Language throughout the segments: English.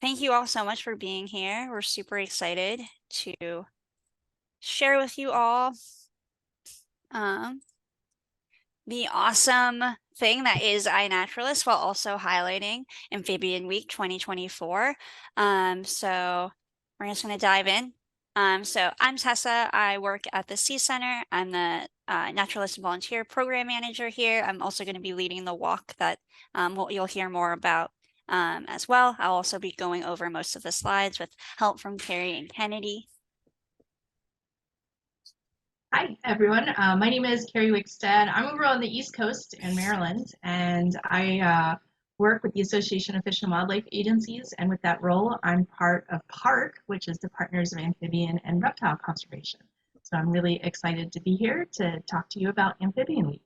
thank you all so much for being here. We're super excited to share with you all um, the awesome thing that is iNaturalist while also highlighting Amphibian Week 2024. So we're just going to dive in. So I'm Tessa. I work at the Sea Center. I'm the Naturalist Volunteer Program Manager here. I'm also going to be leading the walk that you'll hear more about as well. I'll also be going over most of the slides with help from Kerry and Kennedy. Hi, everyone. My name is Kerry Wixted. I'm over on the East Coast in Maryland, and I work with the Association of Fish and Wildlife Agencies. And with that role, I'm part of PARC, which is the Partners of Amphibian and Reptile Conservation. So I'm really excited to be here to talk to you about Amphibian Week.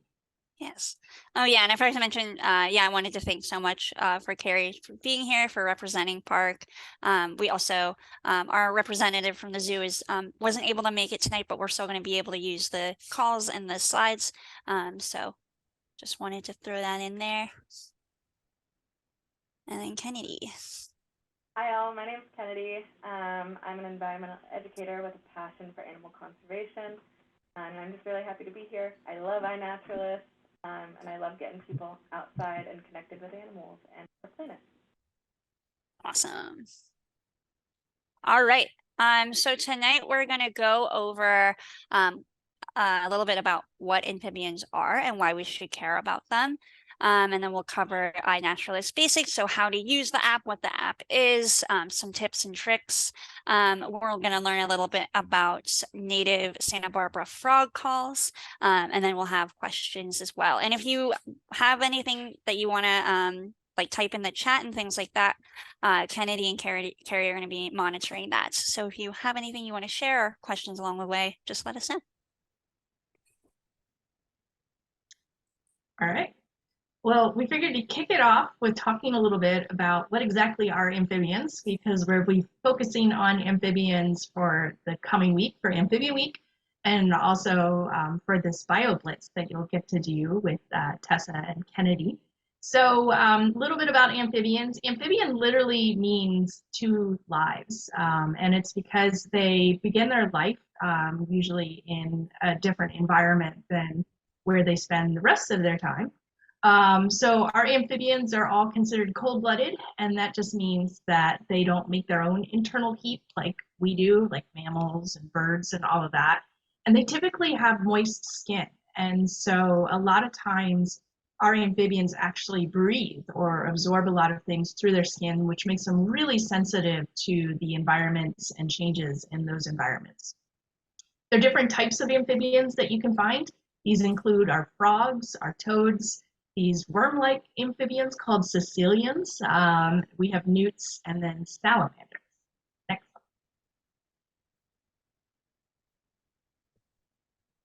Yes. Oh, yeah. And I forgot to mention, yeah, I wanted to thank so much for Kerry for being here, for representing PARC. We also, our representative from the zoo wasn't able to make it tonight, but we're still going to be able to use the calls and the slides. So just wanted to throw that in there. And then Kennedy. Hi all, my name is Kennedy. I'm an environmental educator with a passion for animal conservation, and I'm just really happy to be here. I love iNaturalist, and I love getting people outside and connected with animals and our planet. Awesome. All right. So tonight we're going to go over a little bit about what amphibians are and why we should care about them. And then we'll cover iNaturalist basics, so how to use the app, what the app is, some tips and tricks. We're going to learn a little bit about native Santa Barbara frog calls, and then we'll have questions as well. And if you have anything that you want to like type in the chat and things like that, Kennedy and Kerry are going to be monitoring that. So if you have anything you want to share or questions along the way, just let us know. All right. Well, we figured to kick it off with talking a little bit about what exactly are amphibians, because we'll be focusing on amphibians for the coming week, for Amphibian Week, and also for this bio blitz that you'll get to do with Tessa and Kennedy. So a little bit about amphibians. Amphibian literally means two lives, and it's because they begin their life usually in a different environment than where they spend the rest of their time. So our amphibians are all considered cold-blooded, and that just means that they don't make their own internal heat like we do, like mammals and birds and all of that. And they typically have moist skin. And so a lot of times our amphibians actually breathe or absorb a lot of things through their skin, which makes them really sensitive to the environments and changes in those environments. There are different types of amphibians that you can find. These include our frogs, our toads, these worm-like amphibians called caecilians. We have newts and then salamanders. Next slide.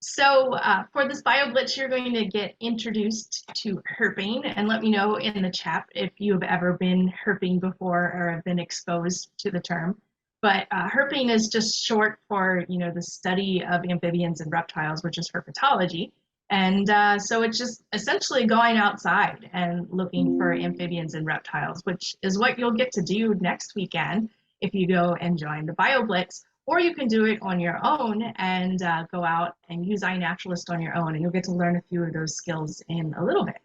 So for this bio blitz, you're going to get introduced to herping, and let me know in the chat if you have ever been herping before or have been exposed to the term. But herping is just short for, the study of amphibians and reptiles, which is herpetology. And so it's just essentially going outside and looking for amphibians and reptiles, which is what you'll get to do next weekend if you go and join the bio blitz. Or you can do it on your own and go out and use iNaturalist on your own, and you'll get to learn a few of those skills in a little bit.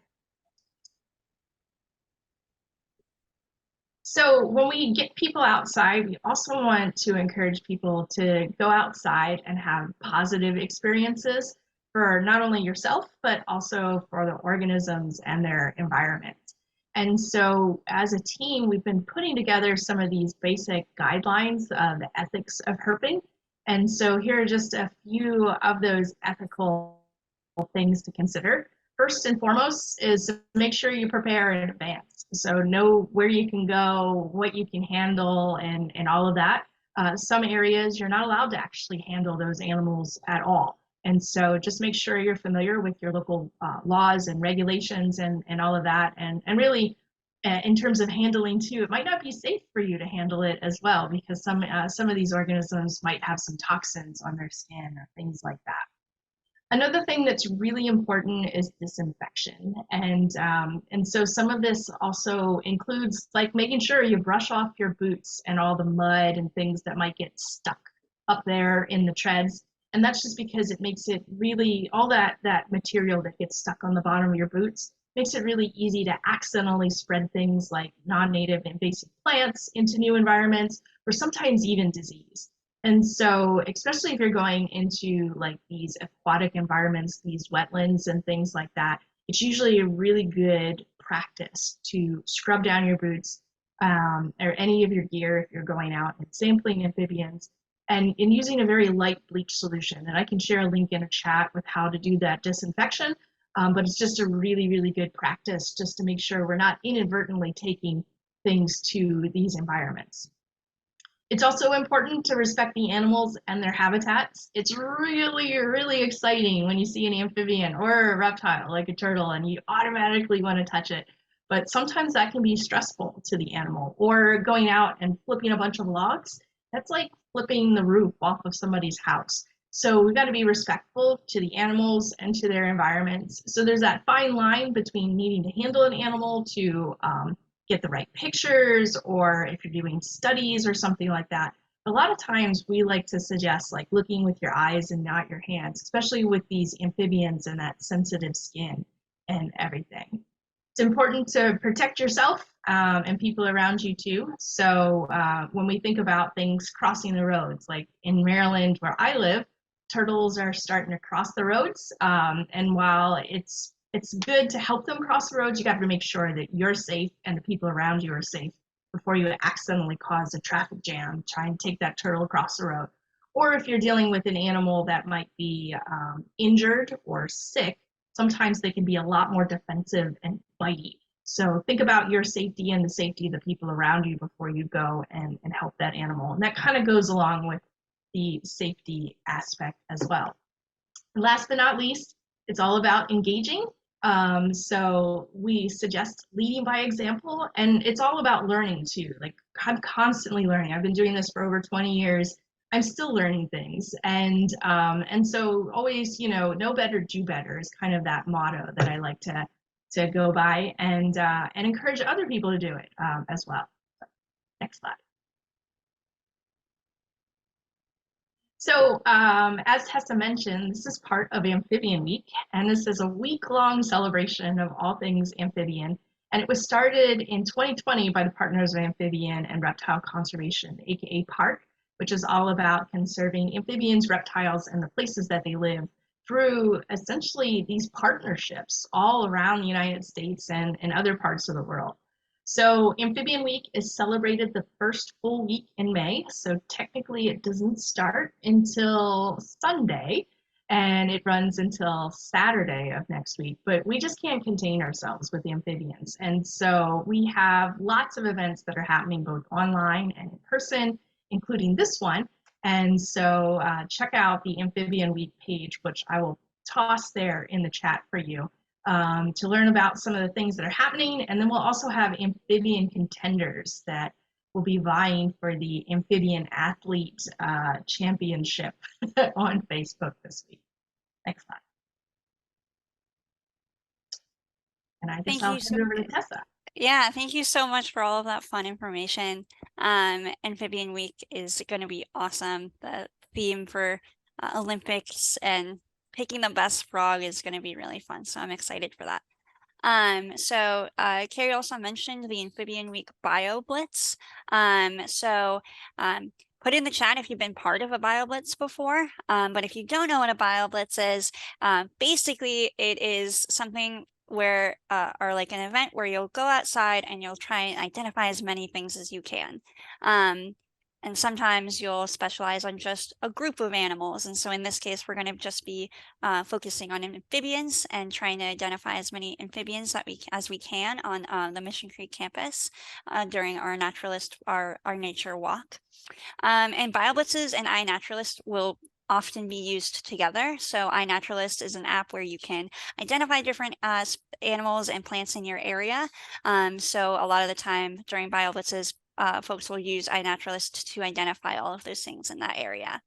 So when we get people outside, we also want to encourage people to go outside and have positive experiences for not only yourself, but also for the organisms and their environment. And so as a team, we've been putting together some of these basic guidelines, the ethics of herping. And so here are just a few of those ethical things to consider. First and foremost is make sure you prepare in advance. So know where you can go, what you can handle, and all of that. Some areas you're not allowed to actually handle those animals at all. And so just make sure you're familiar with your local laws and regulations and all of that. And really, in terms of handling too, it might not be safe for you to handle it as well, because some of these organisms might have some toxins on their skin or things like that. Another thing that's really important is disinfection. And so some of this also includes like making sure you brush off your boots and all the mud and things that might get stuck up there in the treads. And that's just because it makes it really, all that material that gets stuck on the bottom of your boots makes it really easy to accidentally spread things like non-native invasive plants into new environments, or sometimes even disease. And so, especially if you're going into like these aquatic environments, these wetlands and things like that, it's usually a really good practice to scrub down your boots or any of your gear if you're going out and sampling amphibians, and in using a very light bleach solution. And I can share a link in a chat with how to do that disinfection, but it's just a really, really good practice just to make sure we're not inadvertently taking things to these environments. It's also important to respect the animals and their habitats. It's really, really exciting when you see an amphibian or a reptile like a turtle and you automatically want to touch it. But sometimes that can be stressful to the animal. Or going out and flipping a bunch of logs, that's like flipping the roof off of somebody's house. So we've got to be respectful to the animals and to their environments. So there's that fine line between needing to handle an animal to get the right pictures, or if you're doing studies or something like that. A lot of times we like to suggest like looking with your eyes and not your hands, especially with these amphibians and that sensitive skin and everything. It's important to protect yourself and people around you too. So when we think about things crossing the roads, like in Maryland where I live, turtles are starting to cross the roads. And while it's good to help them cross the roads, you got to make sure that you're safe and the people around you are safe before you accidentally cause a traffic jam, try and take that turtle across the road. Or if you're dealing with an animal that might be injured or sick, sometimes they can be a lot more defensive and bitey. So think about your safety and the safety of the people around you before you go and help that animal. And that kind of goes along with the safety aspect as well. And last but not least, it's all about engaging. So we suggest leading by example, and it's all about learning too. Like I'm constantly learning. I've been doing this for over 20 years. I'm still learning things, and so always, know better, do better is kind of that motto that I like to go by, and encourage other people to do it as well. Next slide. So as Tessa mentioned, this is part of Amphibian Week, and this is a week-long celebration of all things amphibian. And it was started in 2020 by the Partners of Amphibian and Reptile Conservation, aka PARC, which is all about conserving amphibians, reptiles, and the places that they live through essentially these partnerships all around the United States and other parts of the world. So Amphibian Week is celebrated the first full week in May. So technically it doesn't start until Sunday and it runs until Saturday of next week, but we just can't contain ourselves with the amphibians. And so we have lots of events that are happening both online and in person, including this one. And so check out the Amphibian Week page, which I will toss there in the chat for you. To learn about some of the things that are happening. And then we'll also have amphibian contenders that will be vying for the Amphibian Athlete Championship on Facebook this week. Next slide. And I guess I'll turn it over to Tessa. Yeah, thank you so much for all of that fun information. Amphibian Week is going to be awesome. The theme for Olympics and picking the best frog is going to be really fun, so I'm excited for that. Kerry also mentioned the Amphibian Week Bio Blitz. Put in the chat if you've been part of a Bio Blitz before, but if you don't know what a Bio Blitz is, basically it is something where, or like an event where you'll go outside and you'll try and identify as many things as you can. And sometimes you'll specialize on just a group of animals. And so in this case, we're going to just be focusing on amphibians and trying to identify as many amphibians as we can on the Mission Creek campus during our Naturalist, our nature walk. And BioBlitzes and iNaturalist will often be used together. So iNaturalist is an app where you can identify different animals and plants in your area. So a lot of the time during BioBlitzes, folks will use iNaturalist to identify all of those things in that area.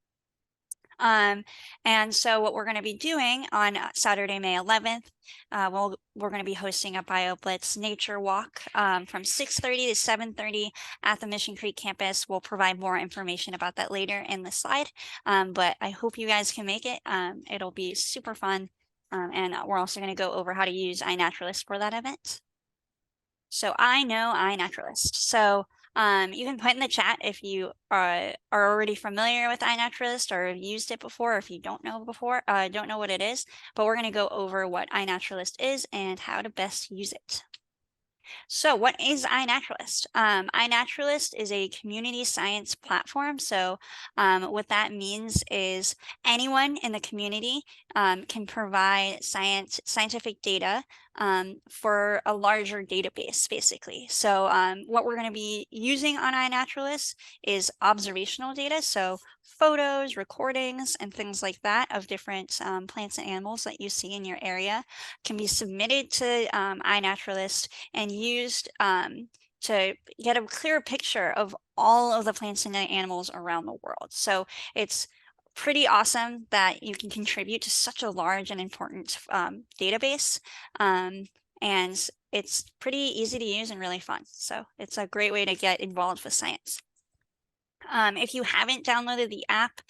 And so what we're going to be doing on Saturday, May 11th, we're going to be hosting a BioBlitz nature walk from 6:30 to 7:30 at the Mission Creek campus. We'll provide more information about that later in the slide, but I hope you guys can make it. It'll be super fun, and we're also going to go over how to use iNaturalist for that event. So I know iNaturalist. So you can put in the chat if you are already familiar with iNaturalist or have used it before, or if you don't know don't know what it is, but we're going to go over what iNaturalist is and how to best use it. So what is iNaturalist? iNaturalist is a community science platform. So what that means is anyone in the community can provide scientific data for a larger database, basically. So what we're going to be using on iNaturalist is observational data. So photos, recordings, and things like that of different plants and animals that you see in your area can be submitted to iNaturalist and used to get a clear picture of all of the plants and animals around the world. So it's pretty awesome that you can contribute to such a large and important database. And it's pretty easy to use and really fun. So it's a great way to get involved with science. If you haven't downloaded the app,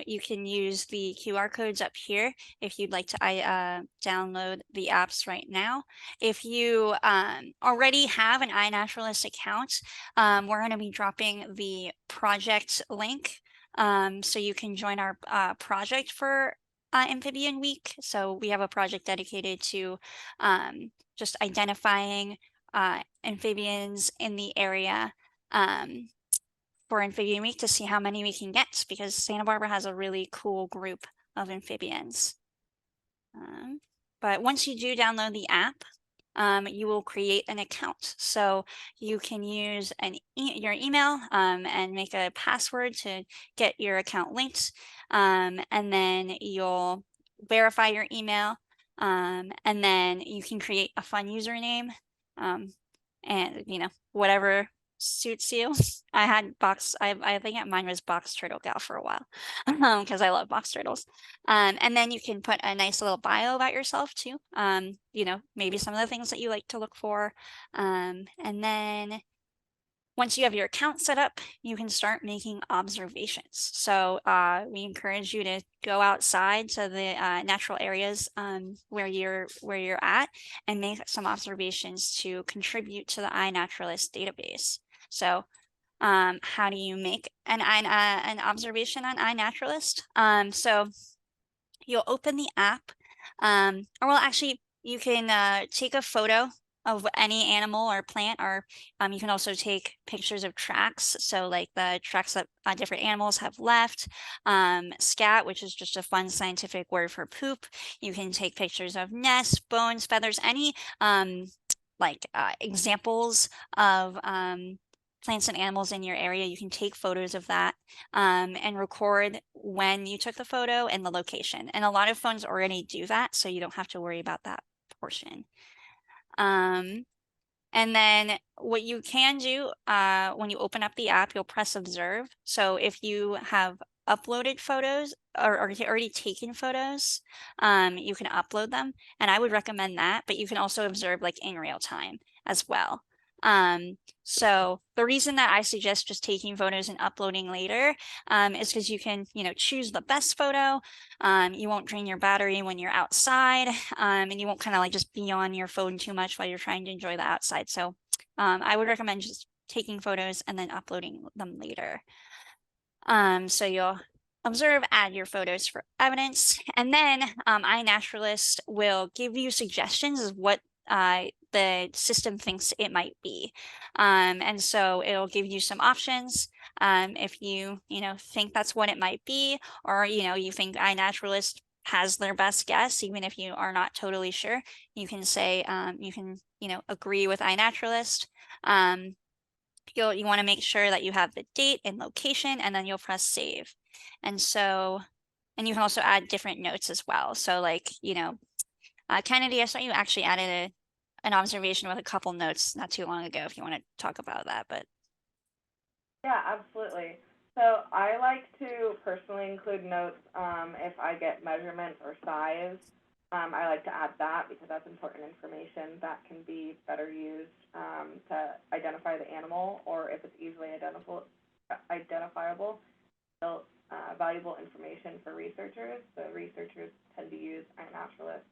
you can use the QR codes up here if you'd like to download the apps right now. If you already have an iNaturalist account, we're going to be dropping the project link so you can join our project for Amphibian Week. So we have a project dedicated to just identifying amphibians in the area for Amphibian Week to see how many we can get, because Santa Barbara has a really cool group of amphibians. But once you do download the app, you will create an account. So you can use your email and make a password to get your account linked. And then you'll verify your email. And then you can create a fun username. And whatever suits you. I had I think mine was Box Turtle Gal for a while because I love box turtles. And then you can put a nice little bio about yourself too. Maybe some of the things that you like to look for. And then once you have your account set up, you can start making observations. So we encourage you to go outside to the natural areas where you're at and make some observations to contribute to the iNaturalist database. So how do you make an observation on iNaturalist? So you'll open the app, you can take a photo of any animal or plant, or you can also take pictures of tracks. So like the tracks that different animals have left, scat, which is just a fun scientific word for poop. You can take pictures of nests, bones, feathers, any examples of plants and animals in your area. You can take photos of that and record when you took the photo and the location. And a lot of phones already do that, so you don't have to worry about that portion. And then what you can do when you open up the app, you'll press observe. So if you have uploaded photos or already taken photos, you can upload them, and I would recommend that, but you can also observe like in real time as well. So the reason that I suggest just taking photos and uploading later is because you can, choose the best photo. You won't drain your battery when you're outside, and you won't kind of like just be on your phone too much while you're trying to enjoy the outside. So I would recommend just taking photos and then uploading them later. So you'll observe, add your photos for evidence, and then iNaturalist will give you suggestions of what the system thinks it might be. And so it'll give you some options. If you think that's what it might be, or you think iNaturalist has their best guess, even if you are not totally sure, you can say you can agree with iNaturalist. You want to make sure that you have the date and location, and then you'll press save. And you can also add different notes as well. So like, Kennedy, I saw you actually added an observation with a couple notes not too long ago, if you want to talk about that. But yeah, absolutely. So I like to personally include notes if I get measurements or size. I like to add that because that's important information that can be better used to identify the animal, or if it's easily identifiable, still valuable information for researchers. So researchers tend to use iNaturalist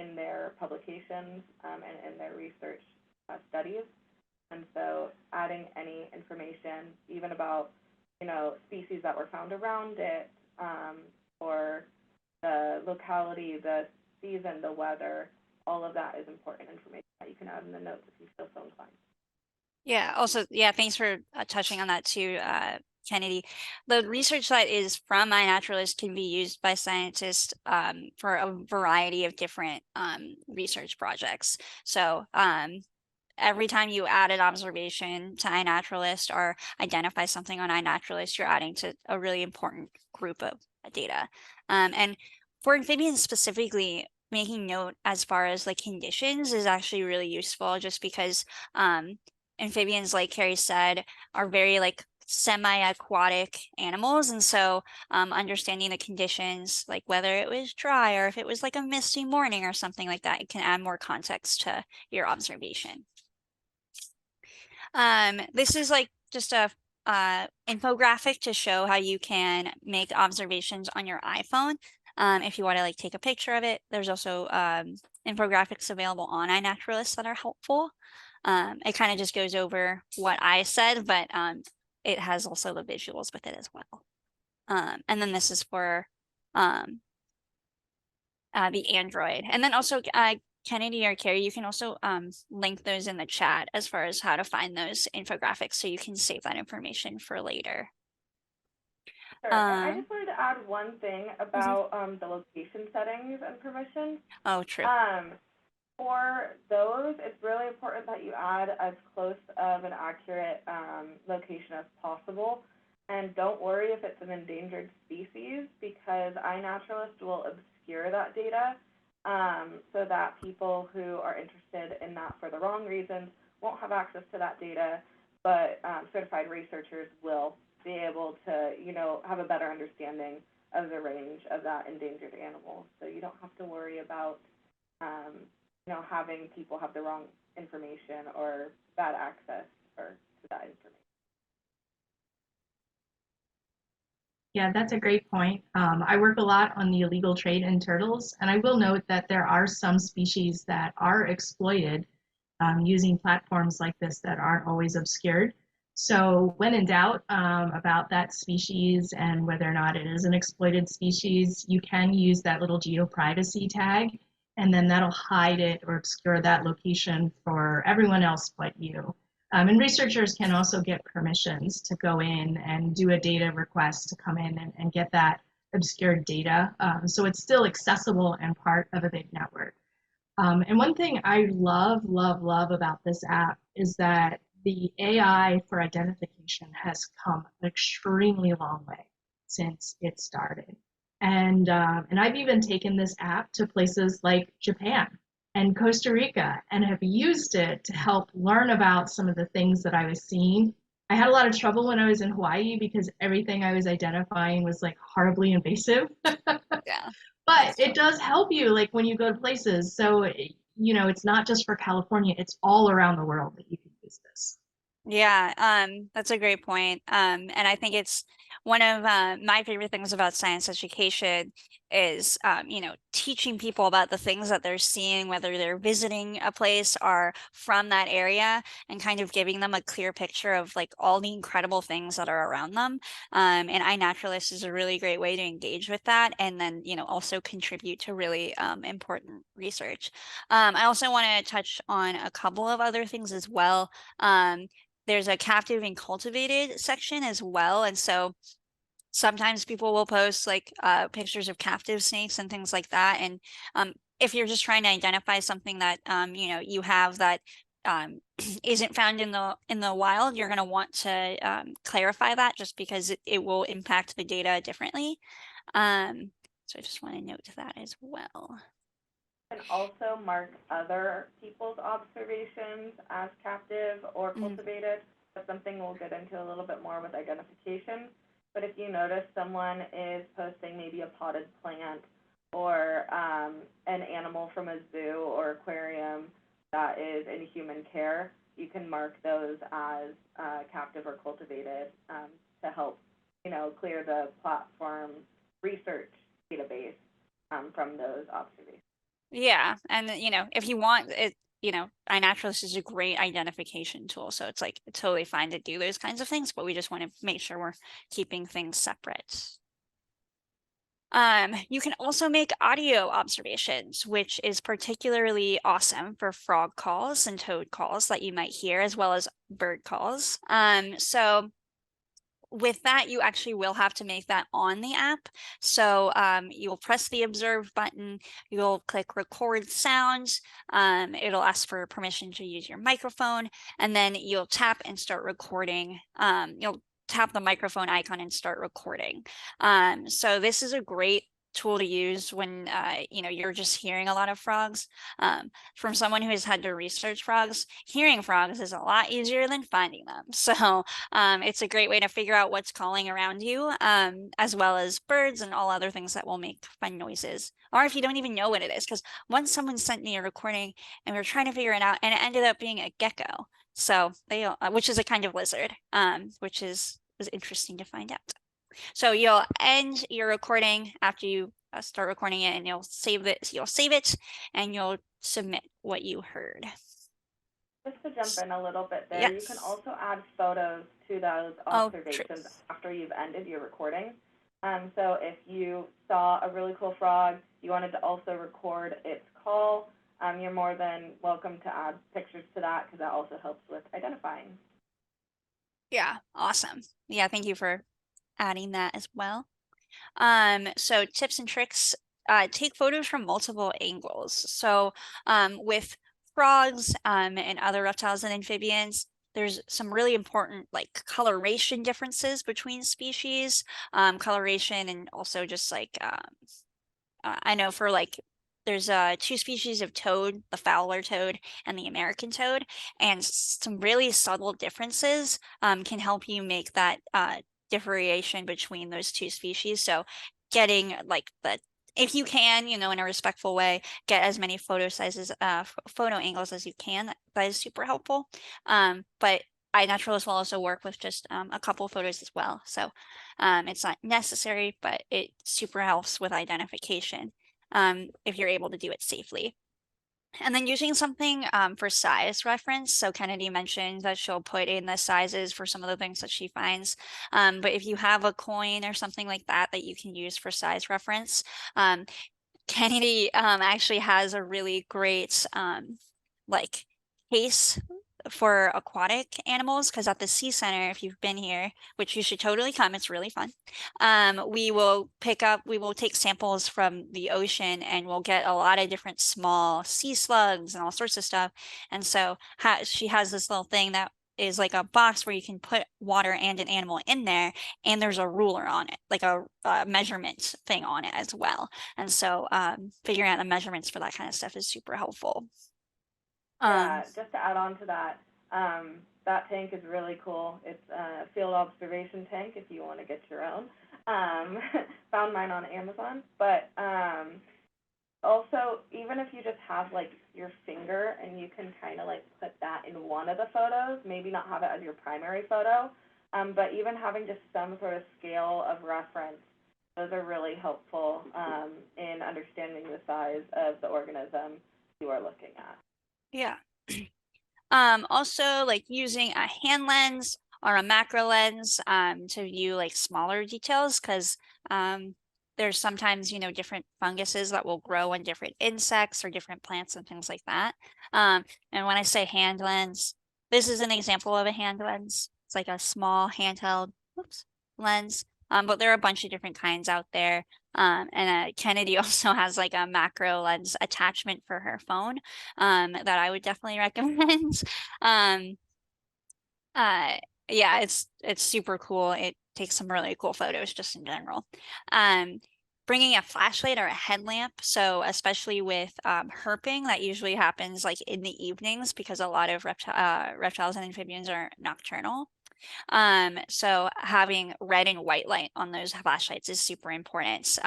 in their publications and in their research studies. And so adding any information, even about, species that were found around it, or the locality, the season, the weather, all of that is important information that you can add in the notes if you feel so inclined. Yeah, also, yeah, thanks for touching on that too, Kennedy. The research that is from iNaturalist can be used by scientists for a variety of different research projects. So every time you add an observation to iNaturalist or identify something on iNaturalist, you're adding to a really important group of data. And for amphibians specifically, making note as far as like conditions is actually really useful, just because amphibians, like Kerry said, are very like semi-aquatic animals, and so understanding the conditions, like whether it was dry or if it was like a misty morning or something like that, it can add more context to your observation. This is like just a infographic to show how you can make observations on your iPhone. If you want to like take a picture of it, there's also infographics available on iNaturalist that are helpful. It kind of just goes over what I said, but it has also the visuals with it as well. And then this is for the Android. And then also Kennedy or Kerry, you can also link those in the chat as far as how to find those infographics so you can save that information for later. Sure. And I just wanted to add one thing about the location settings and permissions. Oh, true. For those, it's really important that you add as close of an accurate location as possible. And don't worry if it's an endangered species, because iNaturalist will obscure that data so that people who are interested in that for the wrong reasons won't have access to that data, but certified researchers will be able to, have a better understanding of the range of that endangered animal. So you don't have to worry about, having people have the wrong information or bad access to that information. Yeah, that's a great point. I work a lot on the illegal trade in turtles, and I will note that there are some species that are exploited using platforms like this that aren't always obscured. So when in doubt about that species and whether or not it is an exploited species, you can use that little geoprivacy tag, and then that'll hide it or obscure that location for everyone else but you. And researchers can also get permissions to go in and do a data request to come in and get that obscured data. So it's still accessible and part of a big network. And one thing I love about this app is that the AI for identification has come an extremely long way since it started. And I've even taken this app to places like Japan and Costa Rica and have used it to help learn about some of the things that I was seeing. I had a lot of trouble when I was in Hawaii because everything I was identifying was like horribly invasive. Yeah. But it does help you like when you go to places. So, it's not just for California, it's all around the world that you can use this. Yeah, that's a great point. And I think it's one of my favorite things about science education is, teaching people about the things that they're seeing, whether they're visiting a place or from that area, and kind of giving them a clear picture of like all the incredible things that are around them. And iNaturalist is a really great way to engage with that, and then, also contribute to really important research. I also want to touch on a couple of other things as well. There's a captive and cultivated section as well. And so sometimes people will post like pictures of captive snakes and things like that. And if you're just trying to identify something that you have that isn't found in the wild, you're going to want to clarify that, just because it will impact the data differently. So I just want to note that as well. And also mark other people's observations as captive or cultivated. That's something we'll get into a little bit more with identification. But if you notice someone is posting maybe a potted plant or an animal from a zoo or aquarium that is in human care, you can mark those as captive or cultivated to help, clear the platform research database from those observations. Yeah, and if you want it, iNaturalist is a great identification tool. So it's like totally fine to do those kinds of things, but we just want to make sure we're keeping things separate. You can also make audio observations, which is particularly awesome for frog calls and toad calls that you might hear, as well as bird calls. So with that, you actually will have to make that on the app. So you'll press the observe button, you'll click record sounds, it'll ask for permission to use your microphone, and then you'll tap and start recording. You'll tap the microphone icon and start recording. So this is a great tool to use when you're just hearing a lot of frogs. From someone who has had to research frogs, hearing frogs is a lot easier than finding them. So it's a great way to figure out what's calling around you, as well as birds and all other things that will make fun noises. Or if you don't even know what it is, because once someone sent me a recording and we were trying to figure it out, and it ended up being a gecko. So they, which is a kind of lizard, which was interesting to find out. So you'll end your recording after you start recording it, and you'll save it. You'll save it, and you'll submit what you heard. Just to jump in a little bit there, Yes. you can also add photos to those observations after you've ended your recording. So if you saw a really cool frog, you wanted to also record its call, you're more than welcome to add pictures to that, because that also helps with identifying. Yeah, awesome. Yeah, thank you for adding that as well. So tips and tricks, take photos from multiple angles. So with frogs and other reptiles and amphibians, there's some really important like coloration differences between species, coloration, and also just like I know for like there's two species of toad, the Fowler toad and the American toad, and some really subtle differences can help you make that differentiation between those two species. So getting like if you can, in a respectful way, get as many photo sizes, photo angles as you can. That is super helpful. But iNaturalist will also work with just a couple photos as well. So it's not necessary, but it super helps with identification if you're able to do it safely. And then using something for size reference. So Kennedy mentioned that she'll put in the sizes for some of the things that she finds. But if you have a coin or something like that that you can use for size reference, Kennedy actually has a really great like case for aquatic animals, because at the Sea Center, if you've been here, which you should totally come, it's really fun. We will take samples from the ocean, and we'll get a lot of different small sea slugs and all sorts of stuff. And so she has this little thing that is like a box where you can put water and an animal in there, and there's a ruler on it, like a measurement thing on it as well. And so figuring out the measurements for that kind of stuff is super helpful. Yeah, just to add on to that, that tank is really cool. It's a field observation tank if you want to get your own. Found mine on Amazon. But also, even if you just have like your finger and you can kind of like put that in one of the photos, maybe not have it as your primary photo, but even having just some sort of scale of reference, those are really helpful in understanding the size of the organism you are looking at. Yeah. Also like using a hand lens or a macro lens to view like smaller details, because there's sometimes different funguses that will grow on different insects or different plants and things like that. And when I say hand lens, this is an example of a hand lens. It's like a small handheld lens. But there are a bunch of different kinds out there. And Kennedy also has like a macro lens attachment for her phone that I would definitely recommend. Yeah, it's super cool. It takes some really cool photos just in general. Bringing a flashlight or a headlamp. So especially with herping, that usually happens like in the evenings, because a lot of reptiles and amphibians are nocturnal. So having red and white light on those flashlights is super important.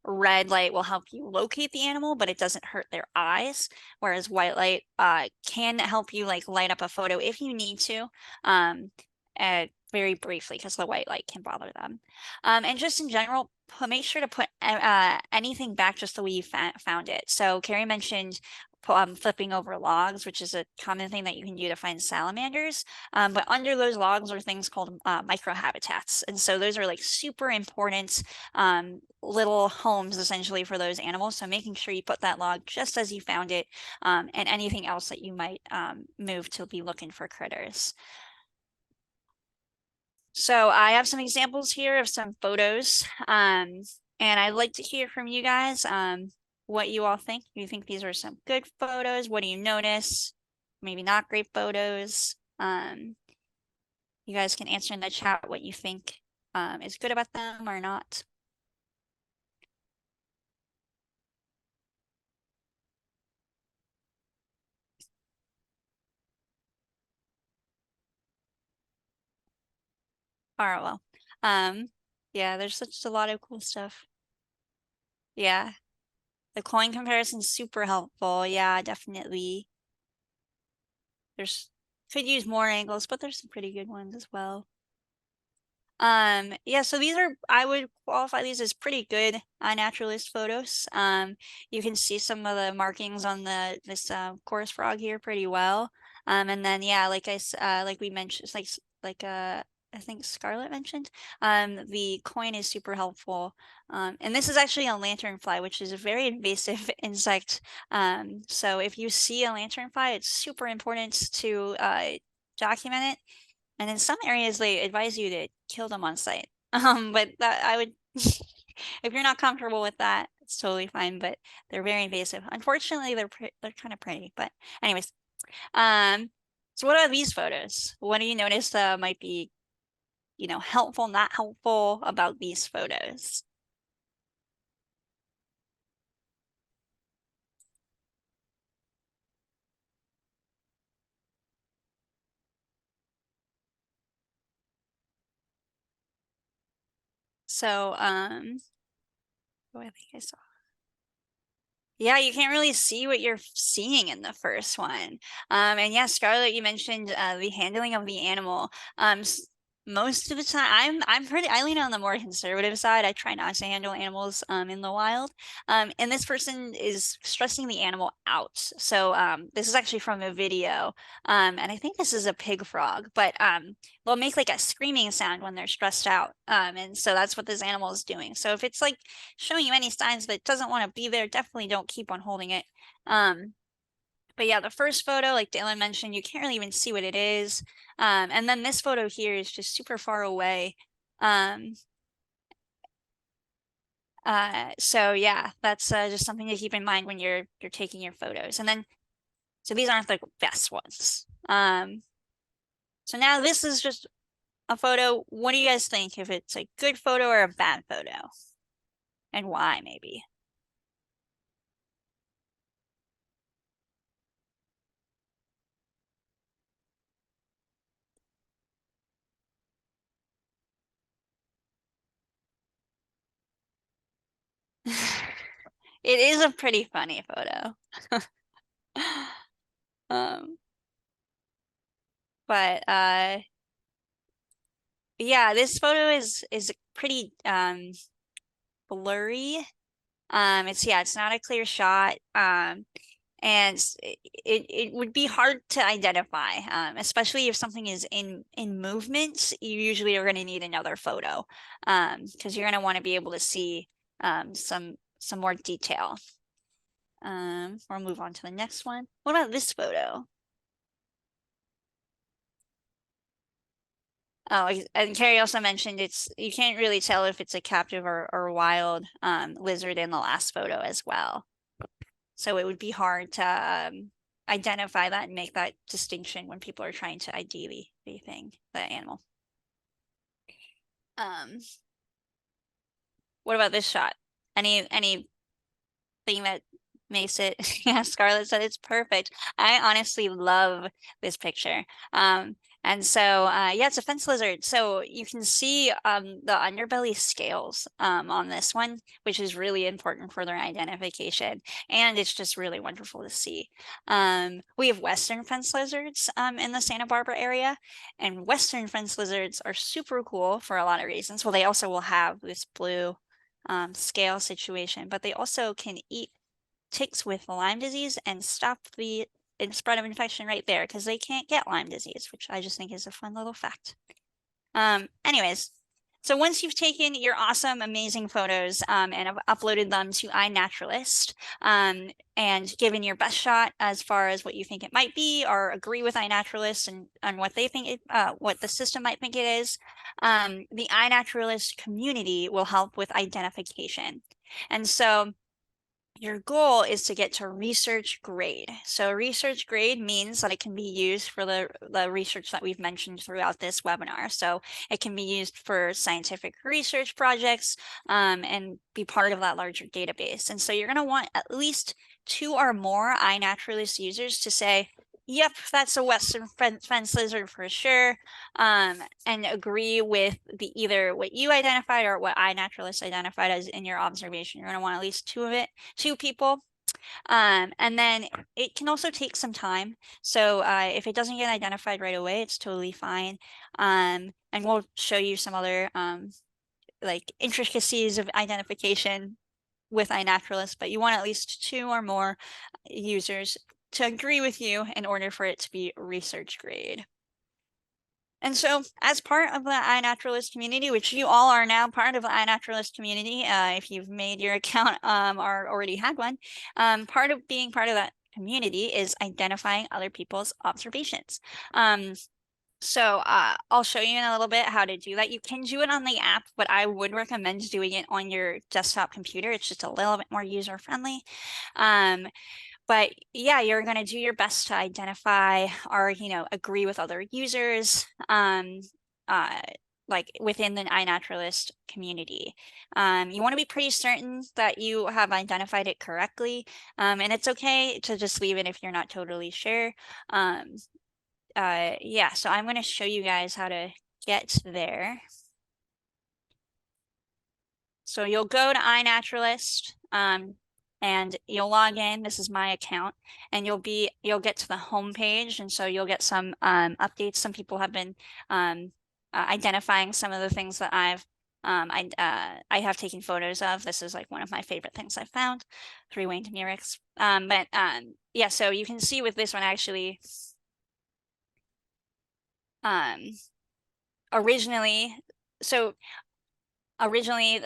Red light will help you locate the animal, but it doesn't hurt their eyes, whereas white light can help you like light up a photo if you need to, very briefly, because the white light can bother them. And just in general, make sure to put anything back just the way you found it. So Kerry mentioned flipping over logs, which is a common thing that you can do to find salamanders. But under those logs are things called microhabitats. And so those are like super important little homes essentially for those animals. So making sure you put that log just as you found it, and anything else that you might move to be looking for critters. So I have some examples here of some photos, and I'd like to hear from you guys what you all think. Do you think these are some good photos? What do you notice? Maybe not great photos. You guys can answer in the chat what you think is good about them or not. All right, well, yeah, there's such a lot of cool stuff. Yeah, the coin comparison is super helpful. Yeah, definitely. Could use more angles, but there's some pretty good ones as well. Yeah, so these are, I would qualify these as pretty good iNaturalist photos. You can see some of the markings on this chorus frog here pretty well. And then yeah, like like we mentioned, I think Scarlett mentioned, the coin is super helpful. And this is actually a lanternfly, which is a very invasive insect. So if you see a lanternfly, it's super important to document it. And in some areas, they advise you to kill them on site. But that I would, if you're not comfortable with that, it's totally fine. But they're very invasive. Unfortunately, they're kind of pretty. But anyways, so what are these photos? What do you notice might be, helpful, not helpful about these photos? So, oh, I think I saw. Yeah, you can't really see what you're seeing in the first one. And yeah, Scarlett, you mentioned the handling of the animal. Most of the time, I lean on the more conservative side. I try not to handle animals in the wild. And this person is stressing the animal out. So this is actually from a video. And I think this is a pig frog, but they'll make like a screaming sound when they're stressed out. And so that's what this animal is doing. So if it's like showing you any signs that it doesn't want to be there, definitely don't keep on holding it. But yeah, the first photo, like Dylan mentioned, you can't really even see what it is. And then this photo here is just super far away. So yeah, that's just something to keep in mind when you're taking your photos. And then, so these aren't the best ones. So now this is just a photo. What do you guys think? If it's a good photo or a bad photo? And why, maybe? It is a pretty funny photo. But yeah, this photo is pretty blurry. It's not a clear shot. And it would be hard to identify, especially if something is in movement. You usually are going to need another photo, because you're going to want to be able to see some more detail. We'll move on to the next one. What about this photo? Oh, and Kerry also mentioned you can't really tell if it's a captive or wild lizard in the last photo as well. So it would be hard to identify that and make that distinction when people are trying to ID the animal. What about this shot? Anything that makes it? Yeah, Scarlett said it's perfect. I honestly love this picture. And so, yeah, it's a fence lizard. So you can see the underbelly scales on this one, which is really important for their identification. And it's just really wonderful to see. We have Western fence lizards in the Santa Barbara area, and Western fence lizards are super cool for a lot of reasons. Well, they also will have this blue scale situation, but they also can eat ticks with Lyme disease and stop the spread of infection right there because they can't get Lyme disease, which I just think is a fun little fact. Anyways, so once you've taken your awesome, amazing photos and have uploaded them to iNaturalist and given your best shot as far as what you think it might be or agree with iNaturalist and what they think it, what the system might think it is, the iNaturalist community will help with identification. And so your goal is to get to research grade. So research grade means that it can be used for the research that we've mentioned throughout this webinar. So it can be used for scientific research projects and be part of that larger database. And so you're going to want at least 2 or more iNaturalist users to say, yep, that's a Western fence lizard for sure, and agree with the either what you identified or what iNaturalist identified as in your observation. You're going to want at least 2 people. And then it can also take some time. So if it doesn't get identified right away, it's totally fine. And we'll show you some other like intricacies of identification with iNaturalist, but you want at least 2 or more users to agree with you in order for it to be research grade. And so as part of the iNaturalist community, which you all are now part of the iNaturalist community, if you've made your account or already had one, part of being part of that community is identifying other people's observations. So I'll show you in a little bit how to do that. You can do it on the app, but I would recommend doing it on your desktop computer. It's just a little bit more user-friendly. But yeah, you're going to do your best to identify or, agree with other users like within the iNaturalist community. You want to be pretty certain that you have identified it correctly. And it's okay to just leave it if you're not totally sure. Yeah, so I'm going to show you guys how to get there. So you'll go to iNaturalist and you'll log in. This is my account, and you'll get to the home page, and so you'll get some updates. Some people have been identifying some of the things that I have taken photos of. This is like one of my favorite things I've found, 3-winged murex. Yeah, so you can see with this one actually. Originally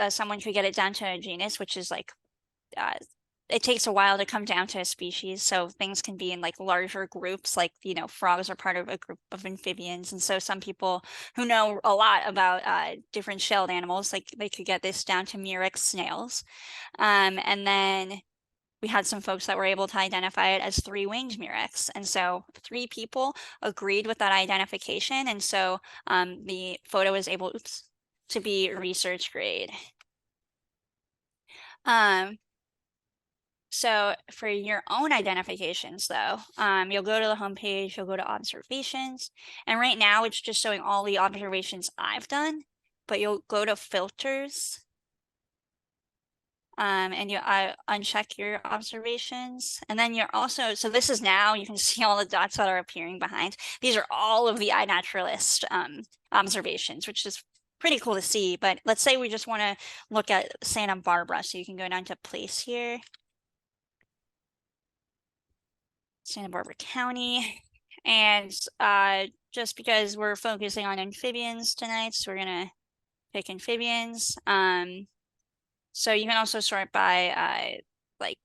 someone could get it down to a genus, which is like it takes a while to come down to a species, so things can be in like larger groups, like frogs are part of a group of amphibians, and so some people who know a lot about different shelled animals, like they could get this down to murex snails, and then we had some folks that were able to identify it as 3-winged murex. And so 3 people agreed with that identification. And so the photo was able to be research grade. So for your own identifications though, you'll go to the homepage, you'll go to observations. And right now it's just showing all the observations I've done, but you'll go to filters. And you uncheck your observations, and then you're also, so this is now, you can see all the dots that are appearing behind. These are all of the iNaturalist observations, which is pretty cool to see. But let's say we just want to look at Santa Barbara, so you can go down to place here, Santa Barbara County, and just because we're focusing on amphibians tonight, so we're gonna pick amphibians. So you can also sort by like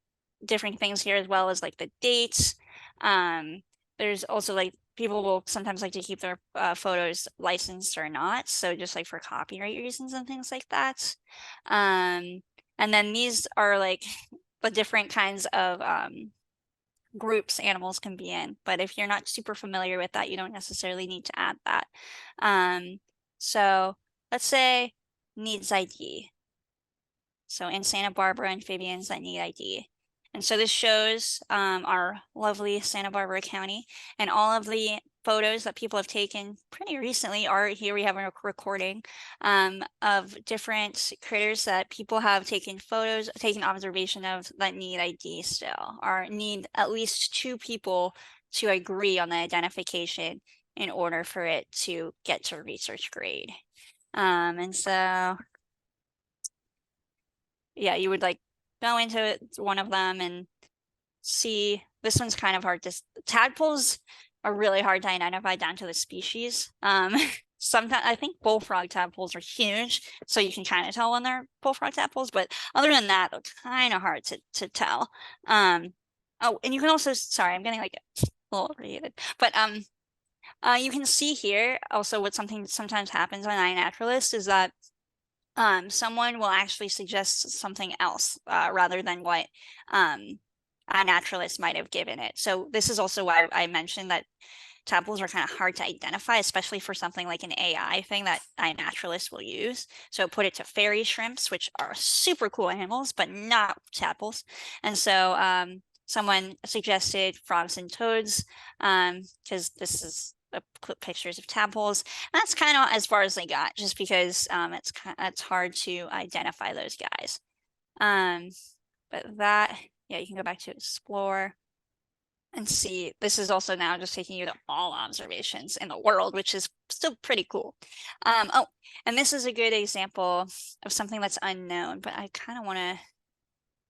different things here, as well as like the dates. There's also like people will sometimes like to keep their photos licensed or not. So just like for copyright reasons and things like that. And then these are like the different kinds of groups animals can be in. But if you're not super familiar with that, you don't necessarily need to add that. So let's say needs ID. So in Santa Barbara, amphibians that need ID. And so this shows our lovely Santa Barbara County, and all of the photos that people have taken pretty recently, or here we have a recording of different critters that people have taken photos, taken observation of that need ID still, or need at least 2 people to agree on the identification in order for it to get to research grade. And so, yeah, you would like go into one of them and see. This one's kind of hard to, tadpoles are really hard to identify down to the species. Sometimes I think bullfrog tadpoles are huge, so you can kind of tell when they're bullfrog tadpoles, but other than that, they're kind of hard to tell. Oh, and you can also, sorry, I'm getting like a little irritated, but you can see here also what something sometimes happens on iNaturalist is that someone will actually suggest something else rather than what iNaturalist might have given it. So this is also why I mentioned that tadpoles are kind of hard to identify, especially for something like an AI thing that iNaturalist will use. So put it to fairy shrimps, which are super cool animals, but not tadpoles. And so someone suggested frogs and toads because this is pictures of tadpoles. That's kind of as far as they got, just because it's hard to identify those guys. But that, yeah, you can go back to explore and see. This is also now just taking you to all observations in the world, which is still pretty cool. Oh, and this is a good example of something that's unknown, but I kind of want to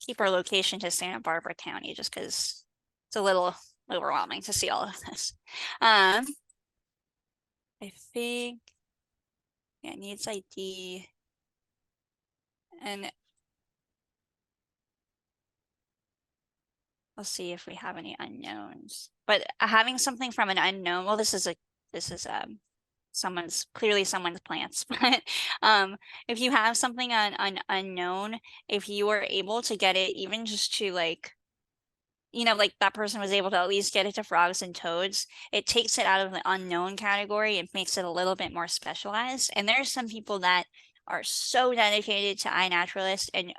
keep our location to Santa Barbara County just because it's a little overwhelming to see all of this. I think, yeah, it needs ID. And let's see if we have any unknowns. But having something from an unknown, well, this is clearly someone's plants. But if you have something on unknown, if you are able to get it even just to like, you know, like that person was able to at least get it to frogs and toads, it takes it out of the unknown category and makes it a little bit more specialized. And there are some people that are so dedicated to iNaturalist and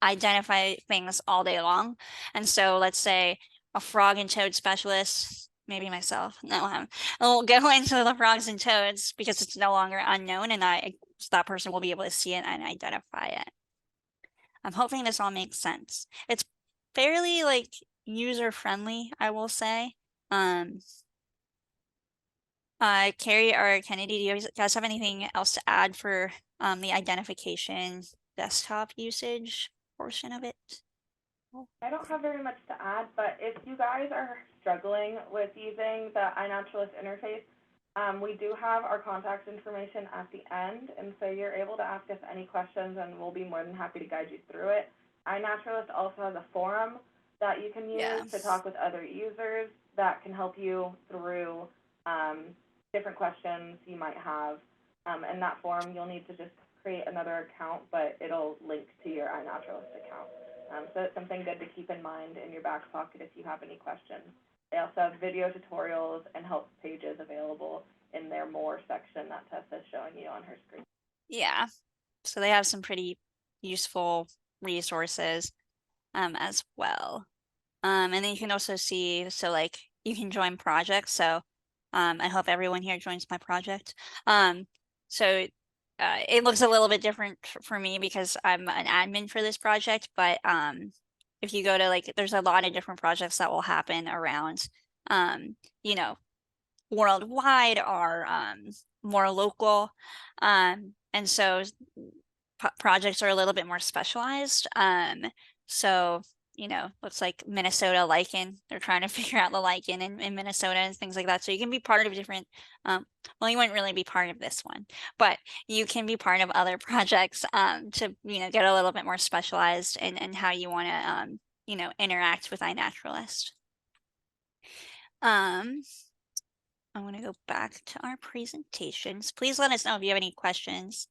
identify things all day long. And so let's say a frog and toad specialist, maybe myself, no, will go into the frogs and toads because it's no longer unknown, and that person will be able to see it and identify it. I'm hoping this all makes sense. It's fairly like user friendly, I will say. Kerry or Kennedy, do you guys have anything else to add for the identification desktop usage portion of it? I don't have very much to add, but if you guys are struggling with using the iNaturalist interface, we do have our contact information at the end, and so you're able to ask us any questions, and we'll be more than happy to guide you through it. iNaturalist also has a forum that you can use to talk with other users that can help you through different questions you might have. In that forum, you'll need to just create another account, but it'll link to your iNaturalist account. So it's something good to keep in mind in your back pocket if you have any questions. They also have video tutorials and help pages available in their More section that Tessa is showing you on her screen. Yeah, so they have some pretty useful resources as well. And then you can also see, so like you can join projects. So I hope everyone here joins my project. So it looks a little bit different for me because I'm an admin for this project, but if you go to like, there's a lot of different projects that will happen around, you know, worldwide or more local. And so projects are a little bit more specialized. So, you know, looks like Minnesota lichen. They're trying to figure out the lichen in Minnesota and things like that. So you can be part of different, well, you wouldn't really be part of this one, but you can be part of other projects to, you know, get a little bit more specialized in how you want to, you know, interact with iNaturalist. I want to go back to our presentations. Please let us know if you have any questions.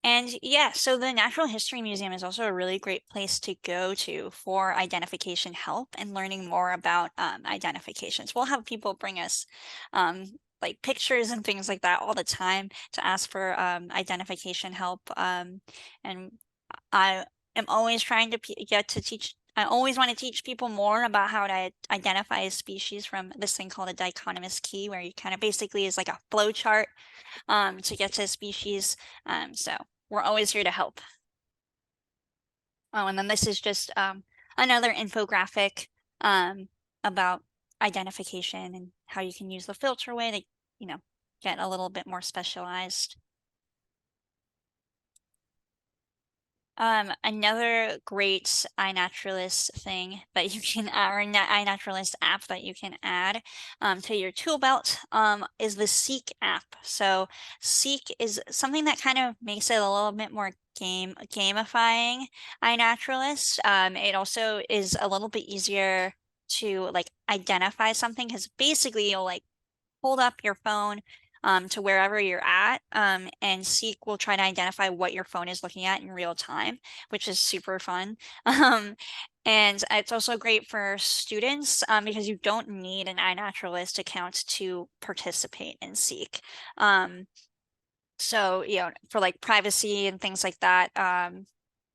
And yeah, so the Natural History Museum is also a really great place to go to for identification help and learning more about identifications. We'll have people bring us like pictures and things like that all the time to ask for identification help. And I am always trying to get to teach I always want to teach people more about how to identify a species from this thing called a dichotomous key, where you kind of basically is like a flow chart to get to a species. So we're always here to help. Oh, and then this is just another infographic about identification and how you can use the filter way to, you know, get a little bit more specialized. Another great iNaturalist thing that you can, or iNaturalist app that you can add to your tool belt is the Seek app. So Seek is something that kind of makes it a little bit more gamifying iNaturalist. It also is a little bit easier to like identify something, because basically you'll like hold up your phone to wherever you're at, and Seek will try to identify what your phone is looking at in real time, which is super fun. And it's also great for students because you don't need an iNaturalist account to participate in Seek. So, you know, for like privacy and things like that,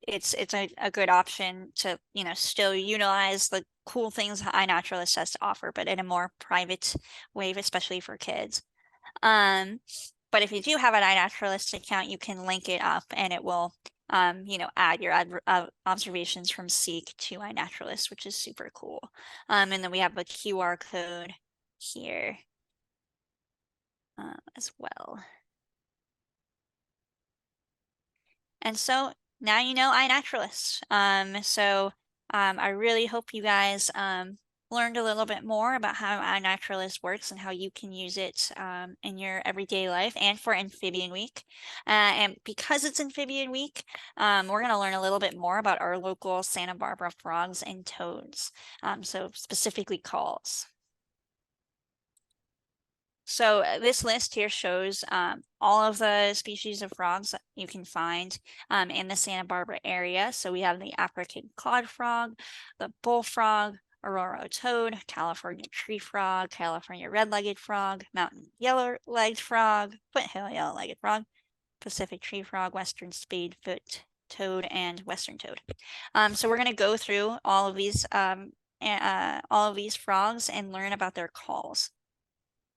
it's a good option to, you know, still utilize the cool things iNaturalist has to offer, but in a more private way, especially for kids. But if you do have an iNaturalist account, you can link it up and it will, you know, add your observations from Seek to iNaturalist, which is super cool. And then we have a QR code here as well. And so now you know iNaturalist. I really hope you guys learned a little bit more about how iNaturalist works and how you can use it in your everyday life and for Amphibian Week. And because it's Amphibian Week, we're going to learn a little bit more about our local Santa Barbara frogs and toads, so specifically calls. So this list here shows all of the species of frogs that you can find in the Santa Barbara area. So we have the African clod frog, the bullfrog, Aurora toad, California tree frog, California red-legged frog, mountain yellow-legged frog, foothill yellow-legged frog, Pacific tree frog, western spadefoot toad, and western toad. So we're going to go through all of these frogs and learn about their calls.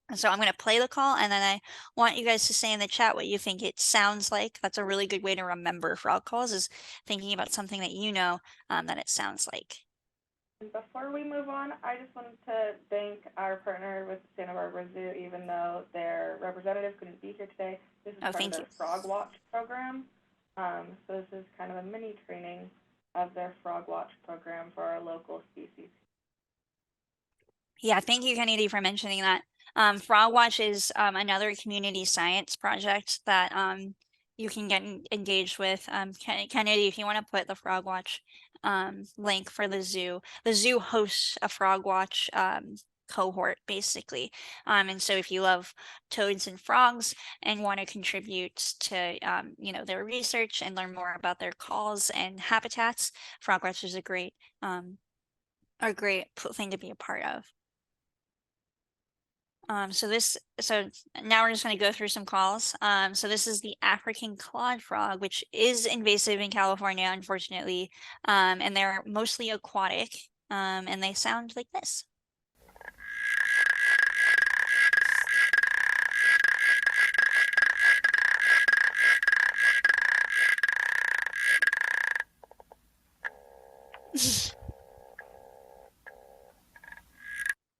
And so I'm going to play the call, and then I want you guys to say in the chat what you think it sounds like. That's a really good way to remember frog calls, is thinking about something that you know that it sounds like. And before we move on, I just wanted to thank our partner with Santa Barbara Zoo, even though their representative couldn't be here today. This is part of their FrogWatch program. So this is kind of a mini training of their FrogWatch program for our local species. Yeah, thank you, Kennedy, for mentioning that. FrogWatch is another community science project that you can get engaged with. Kennedy, if you want to put the FrogWatch link for the zoo hosts a FrogWatch cohort, basically. And so if you love toads and frogs and want to contribute to you know, their research and learn more about their calls and habitats, FrogWatch is a great thing to be a part of. So now we're just going to go through some calls. So this is the African clod frog, which is invasive in California, unfortunately. And they're mostly aquatic. And they sound like this.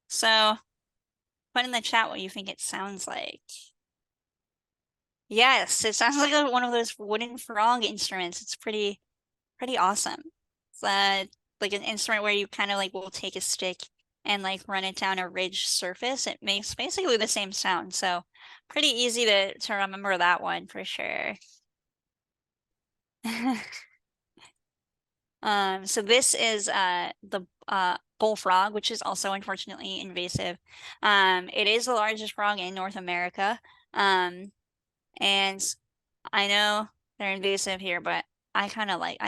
So put in the chat what you think it sounds like. Yes, it sounds like one of those wooden frog instruments. It's pretty awesome. It's like an instrument where you kind of like will take a stick and like run it down a ridge surface. It makes basically the same sound. So pretty easy to remember that one for sure. So this is the bullfrog, which is also unfortunately invasive. It is the largest frog in North America. And I know they're invasive here, but I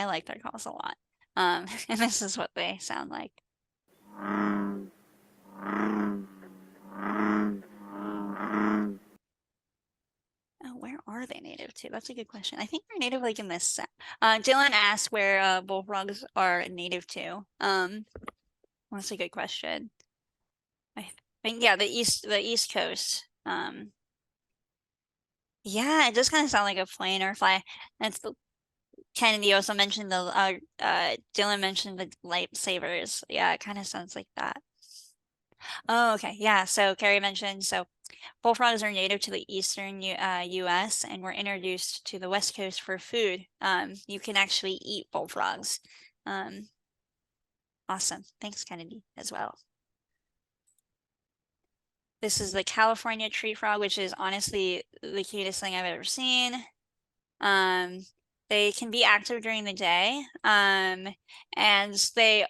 like their calls a lot. And this is what they sound like. where are they native to? That's a good question. I think they're native like in this. Dylan asked where bullfrogs are native to. That's a good question. I think yeah, the East Coast. Yeah, it does kind of sound like a plane or fly. That's the Kennedy also mentioned the Dylan mentioned the lightsabers. Yeah, it kind of sounds like that. Oh, okay. Yeah, so Kerry mentioned so bullfrogs are native to the eastern US and were introduced to the West Coast for food. You can actually eat bullfrogs. Awesome. Thanks, Kennedy, as well. This is the California tree frog, which is honestly the cutest thing I've ever seen. They can be active during the day. And they,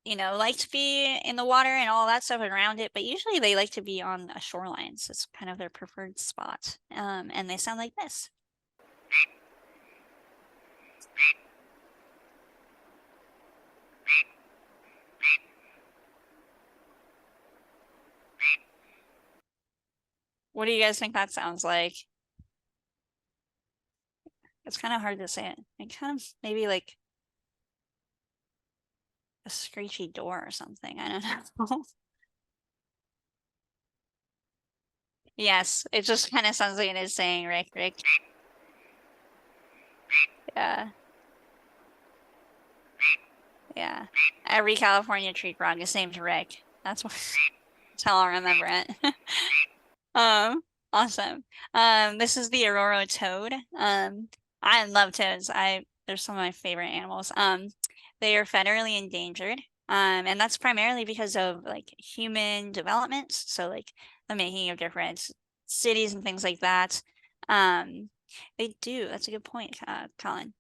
like to be in the water and all that stuff around it, but usually they like to be on a shoreline. So it's kind of their preferred spot. And they sound like this. What do you guys think that sounds like? It's kind of hard to say it. It kind of maybe like a screechy door or something. I don't know. Yes, it just kind of sounds like it is saying Rick, Rick. Yeah. Yeah. Every California tree frog is named Rick. That's how I'll remember it. Awesome. This is the Aurora toad. I love toads. They're some of my favorite animals. They are federally endangered. And that's primarily because of like human development. So like the making of different cities and things like that. They do. That's a good point, Colin.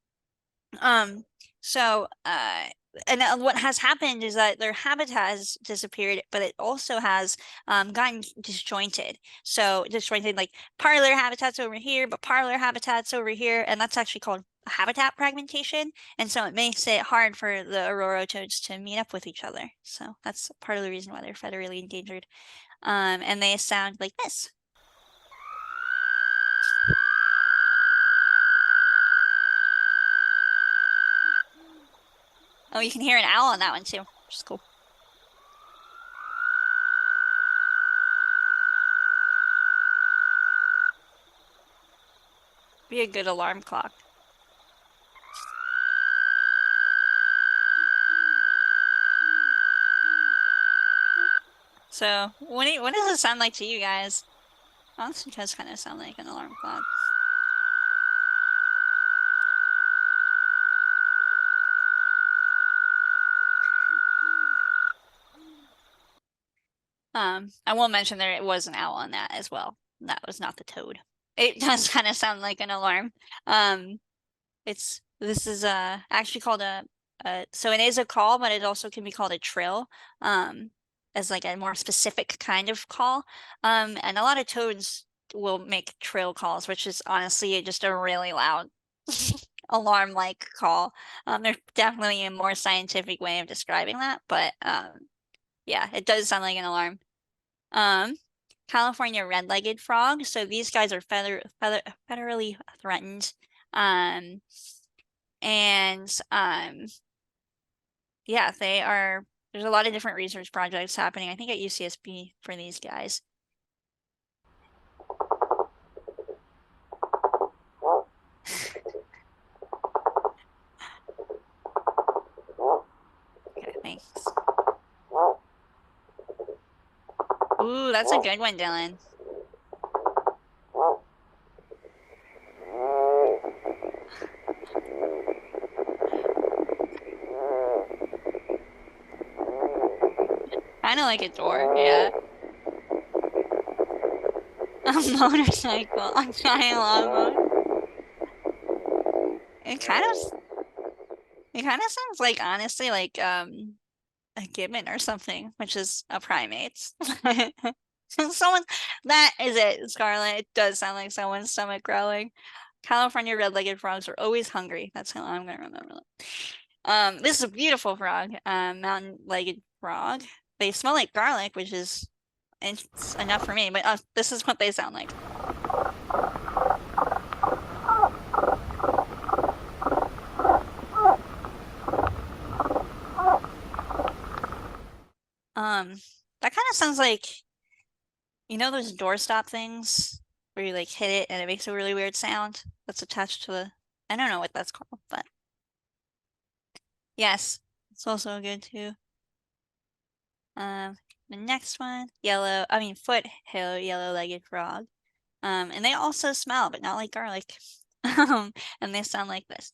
And what has happened is that their habitat has disappeared, but it also has gotten disjointed. So disjointed, like part of their habitat's over here, but part of their habitat's over here, and that's actually called habitat fragmentation. And so it makes it hard for the Aurora toads to meet up with each other. So that's part of the reason why they're federally endangered. And they sound like this. Oh, you can hear an owl on that one too, which is cool. Be a good alarm clock. So, what does it sound like to you guys? Honestly, it does kind of sound like an alarm clock. I will mention there was an owl on that as well. That was not the toad. It does kind of sound like an alarm. This is actually called so it is a call, but it also can be called a trill. As like a more specific kind of call. And a lot of toads will make trill calls, which is honestly just a really loud alarm-like call. There's definitely a more scientific way of describing that, but yeah, it does sound like an alarm. California red-legged frog. So these guys are federally threatened. Yeah, they are. There's a lot of different research projects happening, I think at UCSB for these guys. Okay, thanks. Ooh, that's a good one, Dylan. Kind of like a door, yeah. A motorcycle, a giant lawnmower. It kind of sounds like, honestly, like a gibbon or something, which is a primate. That is it, Scarlett. It does sound like someone's stomach growling. California red-legged frogs are always hungry. That's how I'm gonna remember that. This is a beautiful frog, mountain-legged frog. They smell like garlic, which is enough for me, but this is what they sound like. like, you know those doorstop things where you like hit it and it makes a really weird sound that's attached to the, I don't know what that's called, but yes, it's also good too. The next one, foothill yellow-legged frog. And they also smell, but not like garlic. And they sound like this.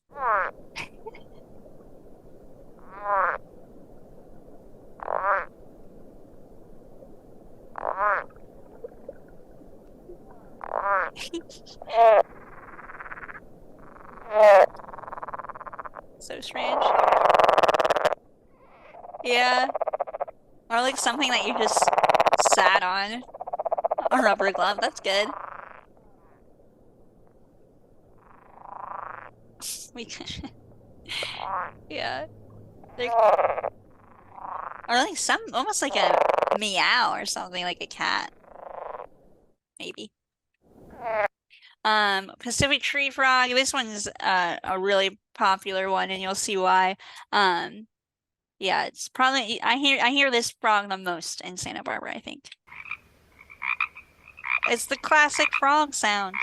So strange. Yeah. Or like something that you just sat on. A rubber glove, that's good. We can yeah. Or like some almost like a meow or something, like a cat. Maybe. Pacific tree frog. This one's a really popular one, and you'll see why. Yeah, it's probably I hear this frog the most in Santa Barbara, I think. It's the classic frog sound.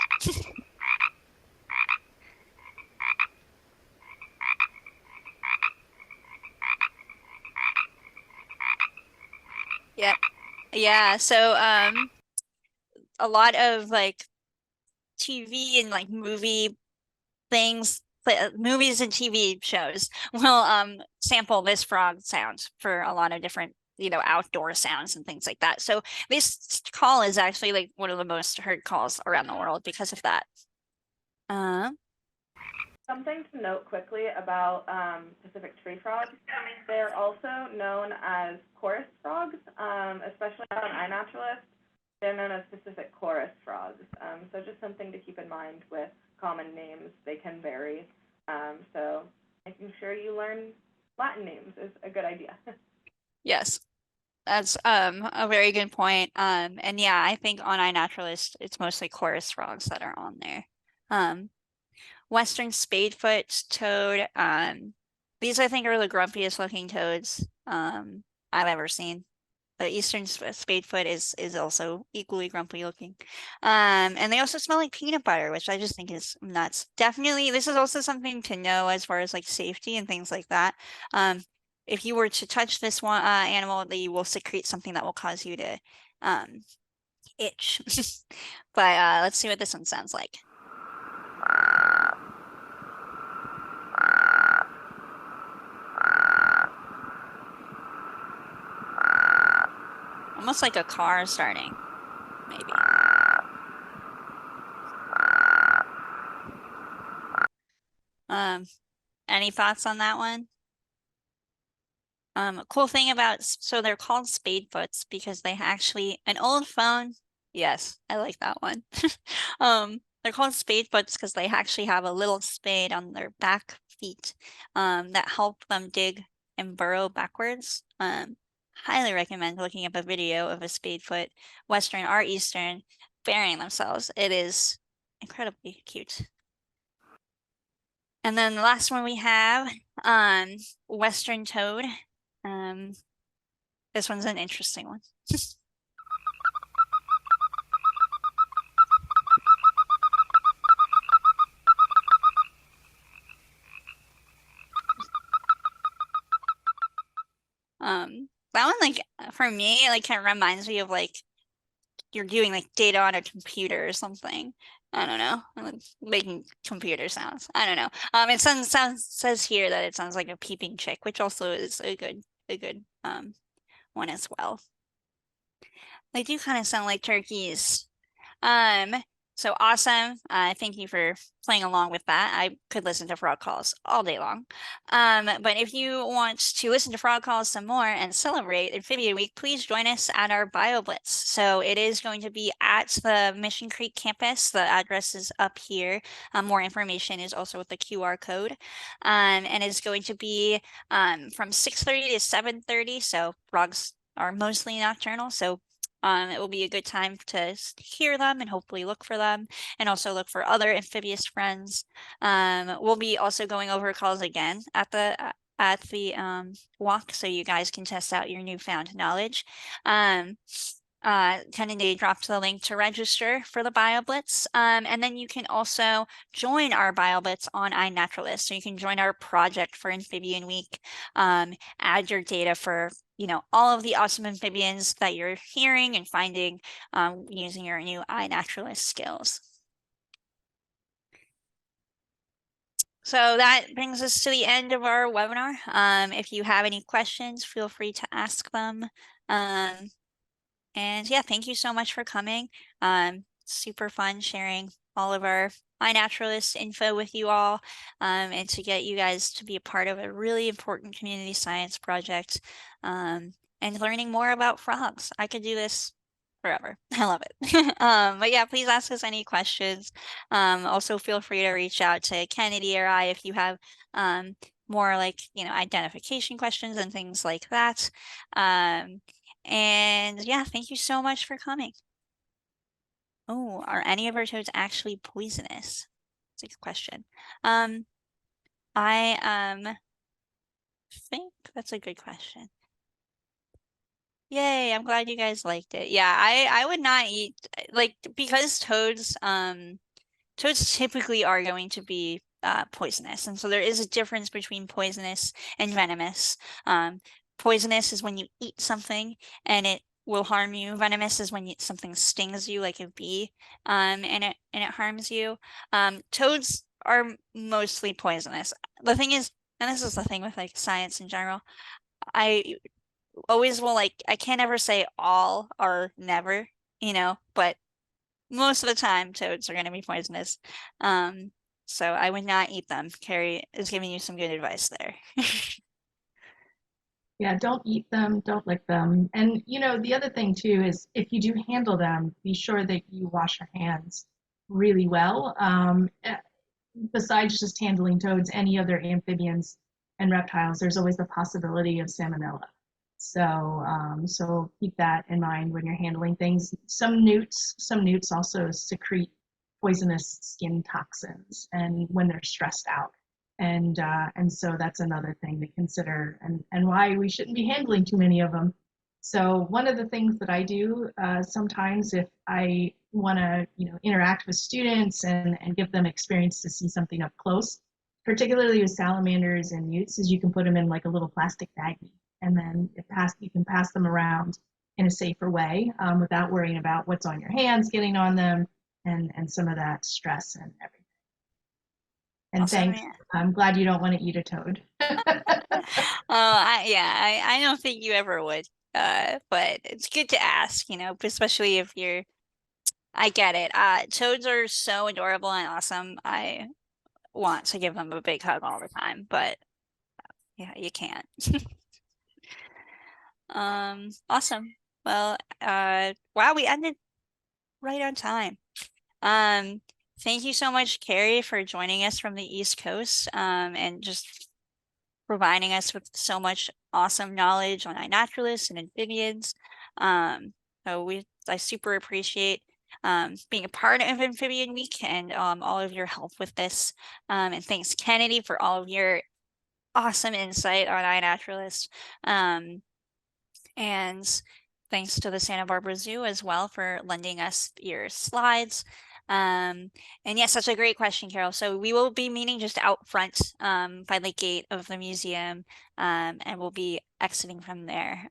Yep. Yeah, so a lot of like TV and like movie things, movies and TV shows will sample this frog sound for a lot of different, you know, outdoor sounds and things like that. So this call is actually like one of the most heard calls around the world because of that. Something to note quickly about Pacific tree frogs, they're also known as chorus frogs, especially on iNaturalist. They're known as Pacific chorus frogs. So just something to keep in mind with common names. They can vary. So making sure you learn Latin names is a good idea. Yes, that's a very good point. And yeah, I think on iNaturalist, it's mostly chorus frogs that are on there. Western spadefoot toad. These I think are the grumpiest looking toads I've ever seen. The eastern spadefoot is also equally grumpy looking. And they also smell like peanut butter, which I just think is nuts. Definitely, this is also something to know as far as like safety and things like that. If you were to touch this one animal, they will secrete something that will cause you to itch. But let's see what this one sounds like. Almost like a car starting, maybe. Any thoughts on that one? A cool thing about, so they're called spadefoots because they actually, an old phone, yes, I like that one. They're called spadefoots because they actually have a little spade on their back feet that help them dig and burrow backwards. Highly recommend looking up a video of a spadefoot, western or eastern, burying themselves. It is incredibly cute. And then the last one we have, western toad. This one's an interesting one. That one, like, for me, like, kind of reminds me of, like, you're doing, like, data on a computer or something. I don't know. I'm like, making computer sounds. I don't know. It says here that it sounds like a peeping chick, which also is a good one as well. They do kind of sound like turkeys. So awesome. Thank you for playing along with that. I could listen to frog calls all day long. But if you want to listen to frog calls some more and celebrate Amphibian Week, please join us at our BioBlitz. So it is going to be at the Mission Creek campus. The address is up here. More information is also with the QR code. And it's going to be from 6:30 to 7:30. So frogs are mostly nocturnal. So it will be a good time to hear them and hopefully look for them and also look for other amphibious friends. We'll be also going over calls again at at the walk so you guys can test out your newfound knowledge. Kennedy dropped the link to register for the BioBlitz. And then you can also join our BioBlitz on iNaturalist. So you can join our project for Amphibian Week, add your data for, you know, all of the awesome amphibians that you're hearing and finding using your new iNaturalist skills. So that brings us to the end of our webinar. If you have any questions, feel free to ask them. And yeah, thank you so much for coming. Super fun sharing all of our iNaturalist info with you all, and to get you guys to be a part of a really important community science project, and learning more about frogs. I could do this forever. I love it. But yeah, please ask us any questions. Also feel free to reach out to Kennedy or I if you have more like, you know, identification questions and things like that. And yeah, thank you so much for coming. Oh, are any of our toads actually poisonous? That's a good question. I think that's a good question. Yay, I'm glad you guys liked it. Yeah, I would not eat, like, because toads typically are going to be poisonous, and so there is a difference between poisonous and venomous. Poisonous is when you eat something and it will harm you. Venomous is when something stings you, like a bee, and it harms you. Toads are mostly poisonous. The thing is, and this is the thing with like science in general, I always will like, I can't ever say all or never, you know, but most of the time toads are going to be poisonous. So I would not eat them. Kerry is giving you some good advice there. Yeah, don't eat them, don't lick them. And you know, the other thing too is if you do handle them, be sure that you wash your hands really well. Besides just handling toads, any other amphibians and reptiles, there's always the possibility of salmonella. So keep that in mind when you're handling things. Some newts also secrete poisonous skin toxins, and when they're stressed out. And so that's another thing to consider, and why we shouldn't be handling too many of them. So one of the things that I do sometimes, if I want to, you know, interact with students and give them experience to see something up close, particularly with salamanders and newts, is you can put them in like a little plastic baggie, and then you can pass them around in a safer way without worrying about what's on your hands getting on them and some of that stress and everything. And Awesome, thanks. yeah. I'm glad you don't want to eat a toad. I don't think you ever would. But it's good to ask, you know, especially if you're, I get it. Toads are so adorable and awesome. I want to give them a big hug all the time, but yeah, you can't. Awesome. Well, wow, we ended right on time. Thank you so much, Kerry, for joining us from the East Coast, and just providing us with so much awesome knowledge on iNaturalist and amphibians. So I super appreciate being a part of Amphibian Week and all of your help with this. And thanks, Kennedy, for all of your awesome insight on iNaturalist. And thanks to the Santa Barbara Zoo as well for lending us your slides. And yes, that's a great question, Carol. So we will be meeting just out front by the gate of the museum, and we'll be exiting from there.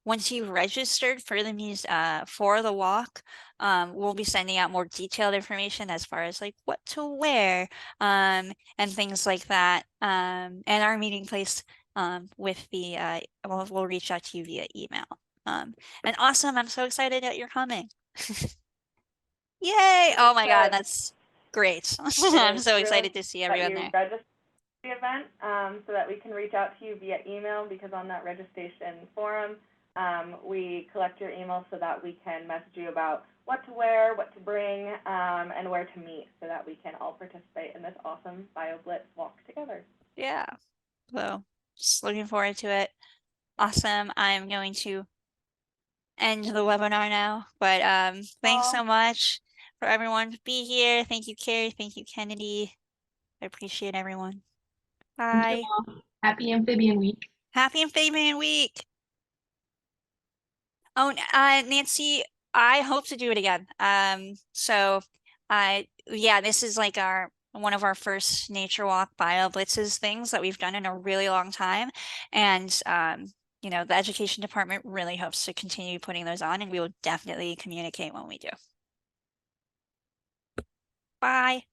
Once you've registered for the walk, we'll be sending out more detailed information as far as like what to wear and things like that, and our meeting place with the we'll reach out to you via email. And awesome, I'm so excited that you're coming. Yay! Oh my God, that's great. I'm so excited to see everyone there. Register the event so that we can reach out to you via email, because on that registration forum, we collect your email so that we can message you about what to wear, what to bring, and where to meet, so that we can all participate in this awesome BioBlitz walk together. Yeah, so just looking forward to it. Awesome. I'm going to end the webinar now, but thanks so much for everyone to be here. Thank you, Kerry. Thank you, Kennedy. I appreciate everyone. Bye. Thank you all. Happy Amphibian Week. Happy Amphibian Week. Oh, Nancy, I hope to do it again. Yeah, this is like one of our first Nature Walk Bio Blitzes things that we've done in a really long time. And the education department really hopes to continue putting those on, and we will definitely communicate when we do. Bye.